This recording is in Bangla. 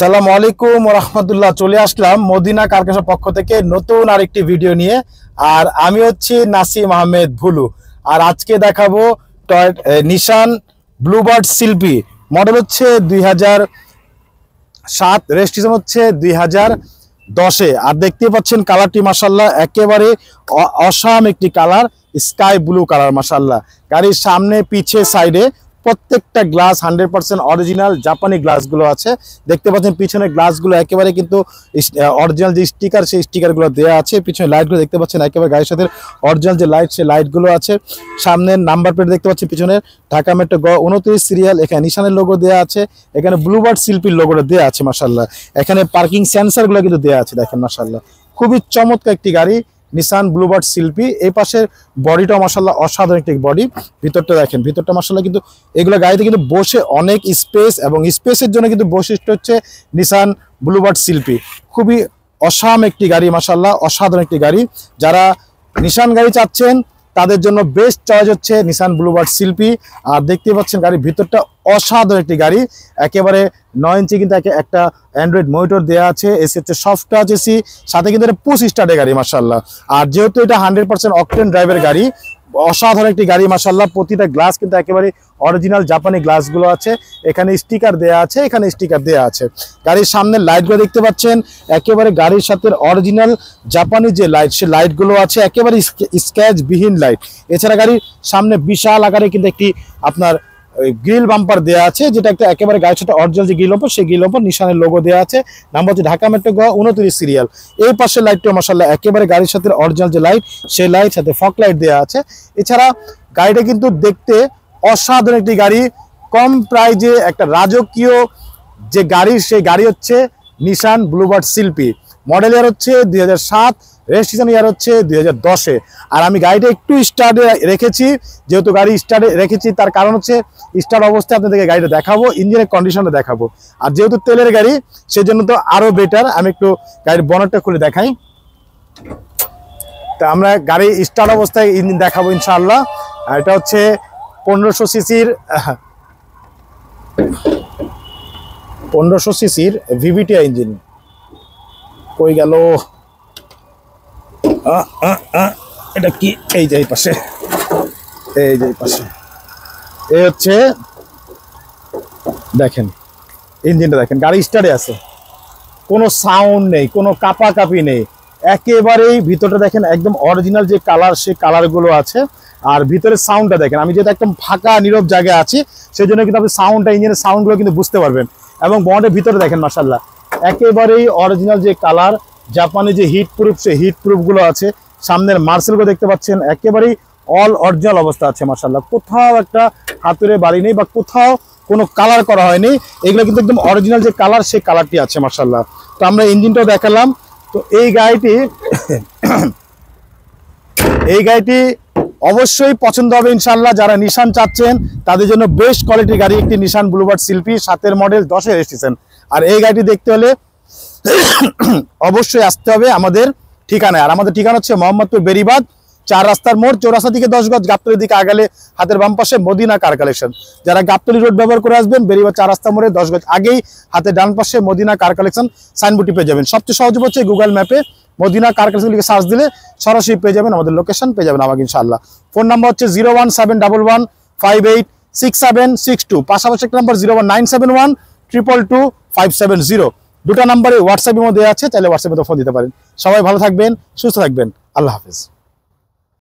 আসসালামু আলাইকুম ওয়া রাহমাতুল্লাহ। চলে আসলাম মদিনা কারখানার পক্ষ থেকে নতুন আরেকটি ভিডিও নিয়ে। আর আমি হচ্ছি নাসিম আহমেদ ভুলু। আর আজকে দেখাবো নিশান ব্লুবার্ড শিল্পী। মডেল হচ্ছে 2007, রেজিস্ট্রেশন হচ্ছে 2010-এ। আর দেখতে পাচ্ছেন কালারটি মাশাআল্লাহ একেবারে অসাম একটি কালার, স্কাই ব্লু কালার মাশাআল্লাহ। গাড়ির সামনে পিছে সাইডে প্রত্যেকটা গ্লাস 100% অরিজিনাল জাপানি গ্লাসগুলো আছে। দেখতে পাচ্ছেন পিছনে গ্লাসগুলো একেবারে কিন্তু অরিজিনাল যে স্টিকার, সেই স্টিকারগুলো দেওয়া আছে। পিছনে লাইটগুলো দেখতে পাচ্ছেন একেবারে গাড়ির সাথে অরিজিনাল যে লাইট, সেই লাইটগুলো আছে। সামনের নাম্বার প্লেট দেখতে পাচ্ছি, পিছনে ঢাকা মেট্রো 29 সিরিয়াল। এখানে নিশানের লোগো দেওয়া আছে, এখানে ব্লুবার্ড শিল্পীর লোগোটা দেওয়া আছে মাশাআল্লাহ। এখানে পার্কিং সেন্সরগুলো কিন্তু দেওয়া আছে, দেখেন মাশাআল্লাহ। খুবই চমৎকার একটি গাড়ি নিশান ব্লুবার্ড শিল্পী। এই পাশের বডিটাও মাশাআল্লাহ অসাধারণ একটি বডি। ভিতরটা দেখেন, ভিতরটা মাশাআল্লাহ কিন্তু এগুলো গাড়িতে কিন্তু বসে অনেক স্পেস, এবং স্পেসের জন্য কিন্তু বৈশিষ্ট্য হচ্ছে নিশান ব্লুবার্ড শিল্পী। খুবই অসাম একটি গাড়ি মাশাআল্লাহ, অসাধারণ একটি গাড়ি। যারা নিশান গাড়ি চাচ্ছেন তাদের জন্য বেস্ট চয়েস হচ্ছে নিশান ব্লুবার্ড শিল্পী। আর দেখতে পাচ্ছেন গাড়ির ভিতরটা অসাধারণ একটি গাড়ি, একেবারে 9 ইঞ্চি কিন্তু একটা অ্যান্ড্রয়েড মনিটর দেওয়া আছে। এসি হচ্ছে সফট টাচ এসি, সাথে কিন্তু এটা পুশ স্টার্টের গাড়ি মাশাআল্লাহ। আর যেহেতু এটা 100% অকটেন ড্রাইভের গাড়ি, অসাধারণ একটি গাড়ি মাশাআল্লাহ। প্রতিটা গ্লাস কিন্তু একেবারে অরিজিনাল জাপানি গ্লাসগুলো আছে। এখানে স্টিকার দেয়া আছে, এখানে স্টিকার দেয়া আছে। গাড়ির সামনের লাইটগুলো দেখতে পাচ্ছেন একেবারে গাড়ির সাথে অরিজিনাল জাপানি যে লাইট, সে লাইটগুলো আছে একেবারে স্ক্র্যাচ বিহীন লাইট। এছাড়া গাড়ির সামনে বিশাল আকারে কিন্তু একটি আপনার গ্রিল বাম্পার দেওয়া আছে, যেটা একটা একেবারে গাড়ির সাথে অরিজিনাল যে গ্রিল বাম্পার, সেই গ্রিল বাম্পার নিশানের লোগো দেওয়া আছে। নাম্বার হচ্ছে ঢাকা মেট্রো 29 সিরিয়াল। এই পাশের লাইটটা মাশাআল্লাহ একেবারে গাড়ির সাথে অরিজিনাল যে লাইট, সেই লাইট সাথে ফগ লাইট দেওয়া আছে। এছাড়া গাড়িটা কিন্তু দেখতে অসাধারণ একটি গাড়ি, কম প্রাইজে একটা রাজকীয় যে গাড়ি, সেই গাড়ি হচ্ছে নিশান ব্লুবার্ড শিল্পী। মডেল ইয়ার হচ্ছে 2007, রেজিস্ট্রেশন ইয়ার হচ্ছে 2010-এ। আর আমি গাড়িটা একটু স্টার্টে রেখেছি, যেহেতু গাড়ি স্টার্টে রেখেছি তার কারণ হচ্ছে স্টার্ট অবস্থায় আপনাদেরকে গাড়িটা দেখাবো, ইঞ্জিনের কন্ডিশনটা দেখাবো। আর যেহেতু তেলের গাড়ি, সেজন্য তো আরও বেটার। আমি একটু গাড়ির বনেটটা খুলে দেখাই। তা আমরা গাড়ি স্টার্ট অবস্থায় ইঞ্জিন দেখাবো ইনশাআল্লাহ। আর এটা হচ্ছে 1500 সিসির ভিভিটিআই ইঞ্জিন। কই গেল এটা কি? এই যে এই পাশে, এই যে এই পাশে, এই হচ্ছে দেখেন ইঞ্জিনটা দেখেন, গাড়ি স্টার্টে আছে, কোনো সাউন্ড নেই, কোনো কাঁপাকাঁপি নেই, একেবারেই ভিতরটা দেখেন একদম অরিজিনাল যে কালার, সেই কালারগুলো আছে। আর ভিতরের সাউন্ডটা দেখেন, আমি যেহেতু একদম ফাঁকা নীরব জায়গায় আছি, সেই জন্য কিন্তু আপনি সাউন্ডটা, ইঞ্জিনের সাউন্ডগুলো কিন্তু বুঝতে পারবেন। এবং বনেটের ভিতরে দেখেন মাশাআল্লাহ একেবারেই অরিজিনাল যে কালার, জাপানি যে হিট প্রুফ, সেই হিট প্রুফগুলো আছে। সামনের মার্সেলগুলো দেখতে পাচ্ছেন একেবারেই অল অরিজিনাল অবস্থা আছে মাশাআল্লাহ। কোথাও একটা হাতুড়ে বাড়ি নেই বা কোথাও কোনো কালার করা হয়নি, এগুলো কিন্তু একদম অরিজিনাল যে কালার, সেই কালারটি আছে মাশাআল্লাহ। তো আমরা ইঞ্জিনটাও দেখালাম। তো এই গাড়িটি অবশ্যই পছন্দ হবে ইনশাআল্লাহ। যারা নিশান চাচ্ছেন তাদের জন্য বেস্ট কোয়ালিটির গাড়ি একটি নিশান ব্লুবার্ড শিল্পী, 7-এর মডেল, 10-এর রেজিস্ট্রেশন। আর এই গাড়িটি দেখতে হলে অবশ্যই আসতে হবে আমাদের ঠিকানায়। আর আমাদের ঠিকানা হচ্ছে মোহাম্মদপুর বেরিবাদ 4 রাস্তার মোড়, চৌরাস্তা থেকে 10 গজ, গাবতলির দিকে আগালে হাতের বাম পাশে মদিনা কার কালেকশন। যারা গাবতলি রোড ব্যবহার করে আসবেন, বেরিবাদ 4 রাস্তা মোড়ে 10 গজ আগেই হাতের ডান পাশে মদিনা কার কালেকশন সাইনবোর্ডটি পেয়ে যাবেন। সবচেয়ে সহজ হচ্ছে গুগল ম্যাপে মদিনা কার কালেকশন লিখে সার্চ দিলে সরাসরি পেয়ে যাবেন, আমাদের লোকেশন পেয়ে যাবেন আমাকে ইনশাআল্লাহ। ফোন নাম্বার হচ্ছে 01711586762। পাশাপাশি একটা নাম্বার 01971222570। দুটো নাম্বারে হোয়াটসঅ্যাপের মধ্যে আছে, চাইলে হোয়াটসঅ্যাপে ফোন দিতে পারেন। সবাই ভালো থাকবেন, সুস্থ থাকবেন, আল্লাহ হাফেজ।